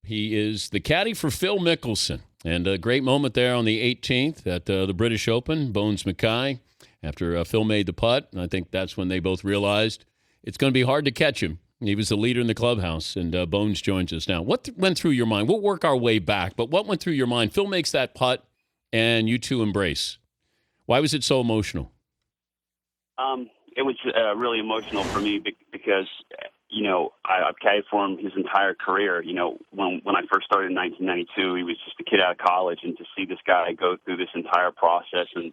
He is the caddy for Phil Mickelson. And a great moment there on the 18th at the British Open, Bones Mackay, after Phil made the putt. And I think that's when they both realized it's going to be hard to catch him. He was the leader in the clubhouse, and Bones joins us now. What went through your mind? We'll work our way back, but what went through your mind? Phil makes that putt, and you two embrace. Why was it so emotional? It was really emotional for me because, I've caddied for him his entire career. When I first started in 1992, he was just a kid out of college, and to see this guy go through this entire process and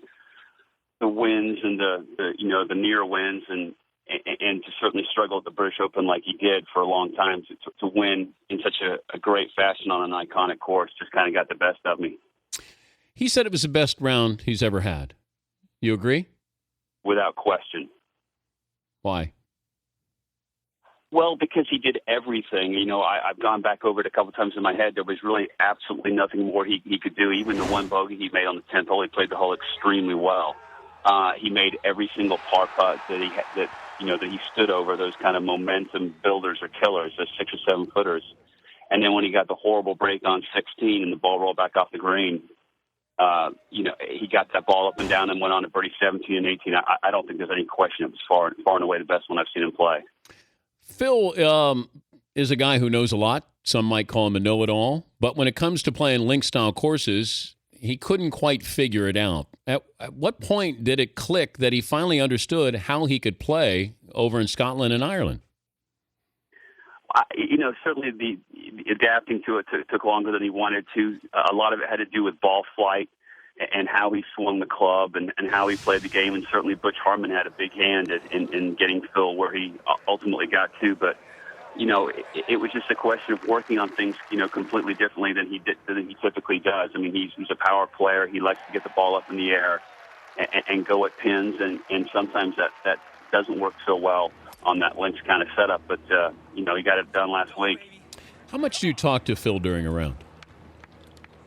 the wins and the near wins and to certainly struggle at the British Open like he did for a long time to win in such a great fashion on an iconic course just kind of got the best of me. He said it was the best round he's ever had. You agree? Without question. Why? Well, because he did everything. I've gone back over it a couple times in my head. There was really absolutely nothing more he could do. Even the one bogey he made on the 10th hole, he played the hole extremely well. He made every single par putt that he stood over, those kind of momentum builders or killers, those 6 or 7 footers. And then when he got the horrible break on 16 and the ball rolled back off the green, he got that ball up and down and went on to birdie 17 and 18. I don't think there's any question it was far and away the best one I've seen him play. Phil is a guy who knows a lot. Some might call him a know-it-all. But when it comes to playing link-style courses, he couldn't quite figure it out. At what point did it click that he finally understood how he could play over in Scotland and Ireland? Certainly the adapting to it took longer than he wanted to. A lot of it had to do with ball flight and how he swung the club and how he played the game. And certainly Butch Harmon had a big hand in getting Phil where he ultimately got to. But, it was just a question of working on things, completely differently than he typically does. I mean, he's a power player. He likes to get the ball up in the air and go at pins. And sometimes that doesn't work so well on that links kind of setup, but he got it done last week. How much do you talk to Phil during a round?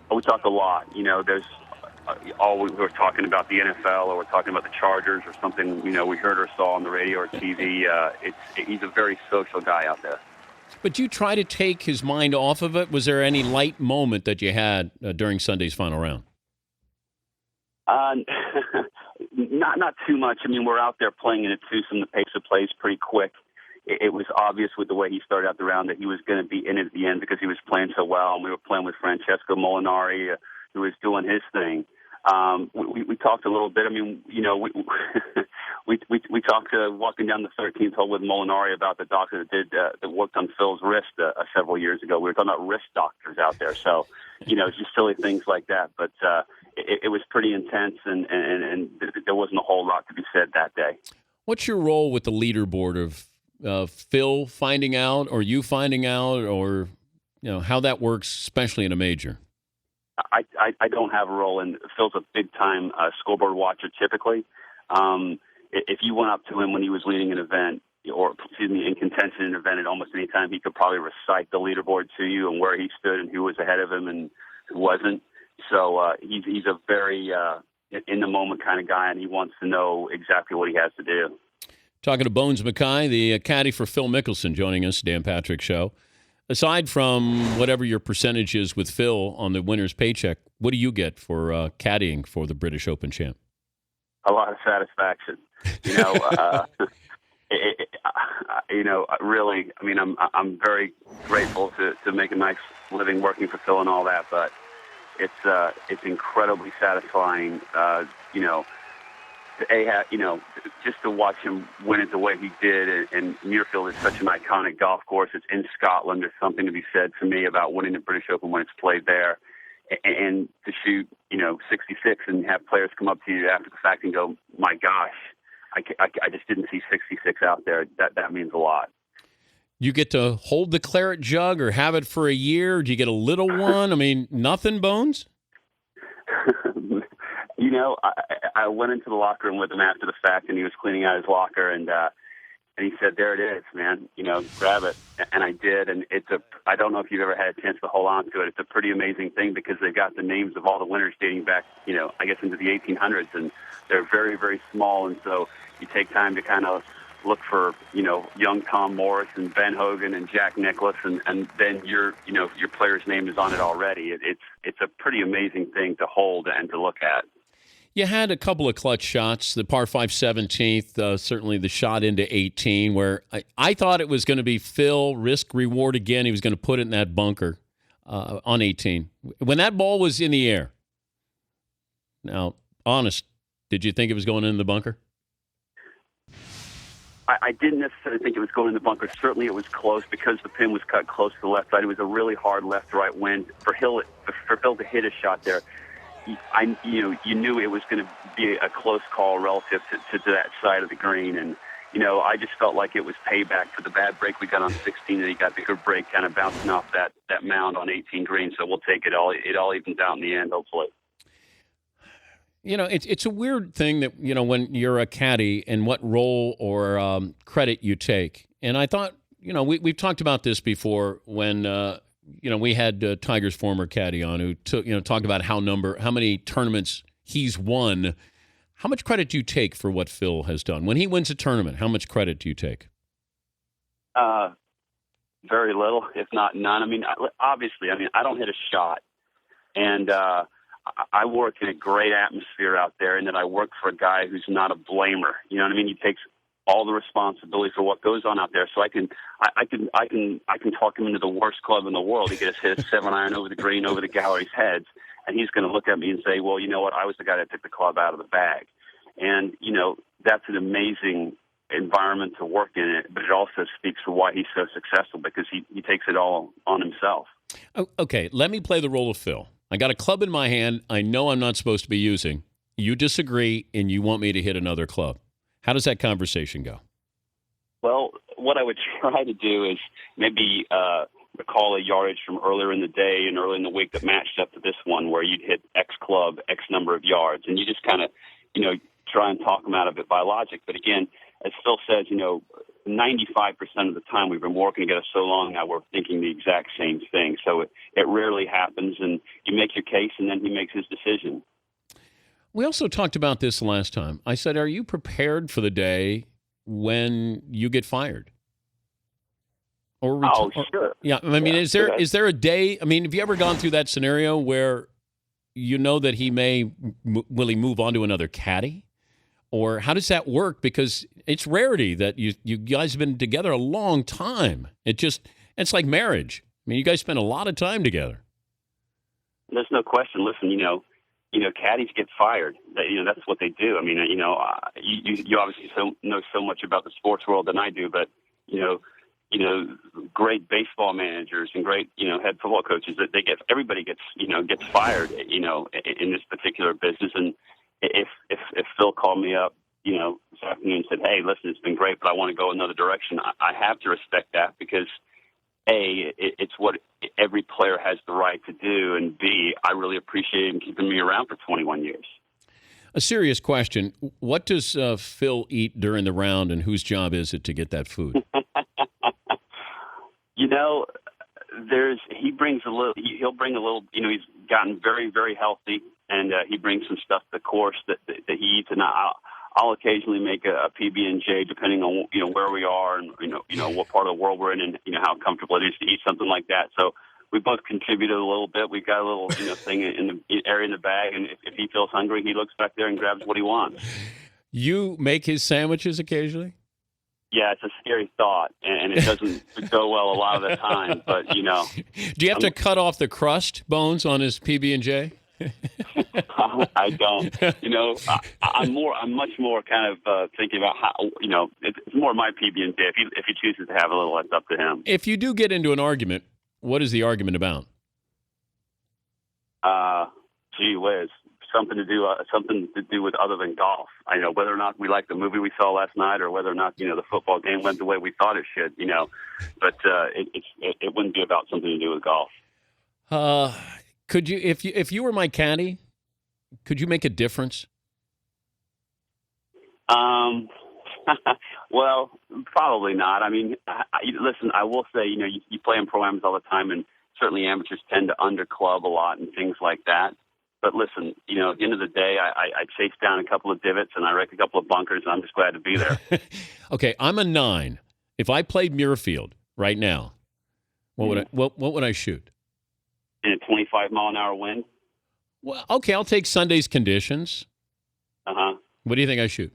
We talk a lot. There's we're talking about the NFL or we're talking about the Chargers or something. We heard or saw on the radio or TV. He's a very social guy out there. But you try to take his mind off of it. Was there any light moment that you had during Sunday's final round? Not too much. I mean, we're out there playing in a twosome. The pace of play is pretty quick. It was obvious with the way he started out the round that he was going to be in it at the end because he was playing so well. And we were playing with Francesco Molinari, who was doing his thing. We talked a little bit. I mean, we talked walking down the 13th hole with Molinari about the doctor that worked on Phil's wrist several years ago. We were talking about wrist doctors out there. So, just silly things like that. But it was pretty intense, and there wasn't a whole lot to be said that day. What's your role with the leaderboard of Phil finding out, or you finding out, or how that works, especially in a major? I don't have a role, and Phil's a big-time scoreboard watcher typically. If you went up to him when he was leading an event, in contention in an event at almost any time, he could probably recite the leaderboard to you and where he stood and who was ahead of him and who wasn't. So he's a very in-the-moment kind of guy, and he wants to know exactly what he has to do. Talking to Bones Mackay, the caddy for Phil Mickelson, joining us, Dan Patrick Show. Aside from whatever your percentage is with Phil on the winner's paycheck, what do you get for caddying for the British Open champ? A lot of satisfaction. Really, I mean, I'm very grateful to make a nice living working for Phil and all that, but it's incredibly satisfying, just to watch him win it the way he did. And Muirfield is such an iconic golf course. It's in Scotland. There's something to be said for me about winning the British Open when it's played there. And to shoot, 66 and have players come up to you after the fact and go, my gosh, I just didn't see 66 out there. That means a lot. You get to hold the claret jug or have it for a year? Do you get a little one? I mean, nothing, Bones? I went into the locker room with him after the fact, and he was cleaning out his locker, and he said, "There it is, man. Grab it." And I did, and I don't know if you've ever had a chance to hold on to it. It's a pretty amazing thing because they've got the names of all the winners dating back, I guess into the 1800s, and they're very, very small, and so you take time to kind of look for, young Tom Morris and Ben Hogan and Jack Nicklaus, and then your player's name is on it already. It's a pretty amazing thing to hold and to look at. You had a couple of clutch shots, the par 5 17th, certainly the shot into 18, where I thought it was going to be Phil, risk reward again. He was going to put it in that bunker on 18. When that ball was in the air, now, honest, did you think it was going in the bunker? I didn't necessarily think it was going in the bunker. Certainly it was close because the pin was cut close to the left side. It was a really hard left-to-right wind. For Phil to hit a shot there, you knew it was going to be a close call relative to that side of the green. And, I just felt like it was payback for the bad break we got on 16, and he got the good break kind of bouncing off that mound on 18 green. So we'll take it all. It all evens out in the end, hopefully. It's a weird thing that, when you're a caddy and what role or credit you take. And I thought, we've talked about this before when, we had Tiger's former caddy on who talked about how many tournaments he's won. How much credit do you take for what Phil has done? When he wins a tournament, how much credit do you take? Very little, if not none. I mean, obviously, I don't hit a shot. And I work in a great atmosphere out there, and then I work for a guy who's not a blamer. You know what I mean? He takes all the responsibility for what goes on out there. So I can talk him into the worst club in the world. He gets hit a 7-iron over the green, over the gallery's heads, and he's going to look at me and say, "Well, you know what? I was the guy that took the club out of the bag." And that's an amazing environment to work in it, but it also speaks for why he's so successful because he takes it all on himself. Okay, let me play the role of Phil. I got a club in my hand I know I'm not supposed to be using. You disagree, and you want me to hit another club. How does that conversation go? Well, what I would try to do is maybe recall a yardage from earlier in the day and early in the week that matched up to this one where you'd hit X club, X number of yards, and you just kind of, try and talk them out of it by logic. But again, as Phil says, 95% of the time we've been working together so long now we're thinking the exact same thing. So it rarely happens, and you make your case, and then he makes his decision. We also talked about this last time. I said, are you prepared for the day when you get fired? Oh, sure. Yeah, is there a day? Have you ever gone through that scenario where you know that will he move on to another caddy? Or how does that work? Because it's rarity that you guys have been together a long time. It's like marriage. You guys spend a lot of time together. There's no question. Listen, caddies get fired. That's what they do. You obviously know so much about the sports world than I do, but great baseball managers and great head football coaches that everybody gets fired in this particular business. And if Phil called me up this afternoon and said, "Hey, listen, it's been great, but I want to go another direction," I have to respect that because it's what every player has the right to do, and B, I really appreciate him keeping me around for 21 years. A serious question. What does Phil eat during the round, and whose job is it to get that food? He brings a little, he'll bring a little, he's gotten very, very healthy, and he brings some stuff to the course that he eats, and I'll occasionally make a PB&J depending on, where we are and, what part of the world we're in and, how comfortable it is to eat something like that. So we both contributed a little bit. We've got a little, thing in the area in the bag, and if he feels hungry, he looks back there and grabs what he wants. You make his sandwiches occasionally? Yeah, it's a scary thought, and it doesn't go well a lot of the time. But do you have to cut off the crust bones on his PB&J? I don't. I'm much more kind of thinking about how. It's more my PB&J. If he chooses to have a little, it's up to him. If you do get into an argument, what is the argument about? Gee whiz. Something to do with other than golf. I know whether or not we like the movie we saw last night, or whether or not the football game went the way we thought it should. But it wouldn't be about something to do with golf. Could you, if you were my caddy, could you make a difference? Well, probably not. Listen, I will say, you play in pro-ams all the time, and certainly amateurs tend to underclub a lot and things like that. But listen, you know, at the end of the day, I chased down a couple of divots and I wrecked a couple of bunkers, and I'm just glad to be there. Okay, I'm a 9. If I played Muirfield right now, what would I shoot? In a 25-mile-an-hour wind? Well, okay, I'll take Sunday's conditions. Uh-huh. What do you think I shoot?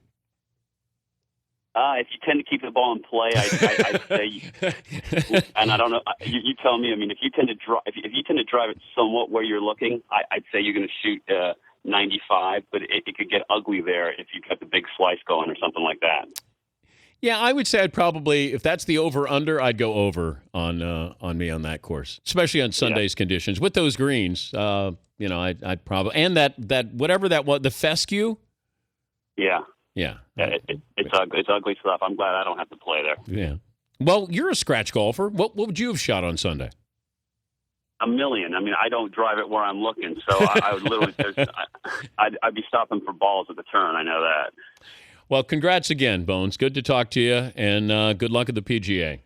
If you tend to keep the ball in play, I'd say, and I don't know. You tell me. I mean, if you tend to drive it somewhat where you're looking, I'd say you're going to shoot 95. But it could get ugly there if you got the big slice going or something like that. Yeah, I would say I'd probably, if that's the over/under, I'd go over on me on that course, especially on Sunday's conditions with those greens. You know, I'd probably, and that whatever that was, the fescue. Yeah. Yeah. It's ugly. It's ugly stuff. I'm glad I don't have to play there. Yeah. Well, you're a scratch golfer. What would you have shot on Sunday? A million. I mean, I don't drive it where I'm looking, so I would literally I'd be stopping for balls at the turn. I know that. Well, congrats again, Bones. Good to talk to you, and good luck at the PGA.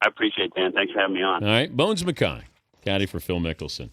I appreciate it, Dan. Thanks for having me on. All right. Bones Mackay, caddy for Phil Mickelson.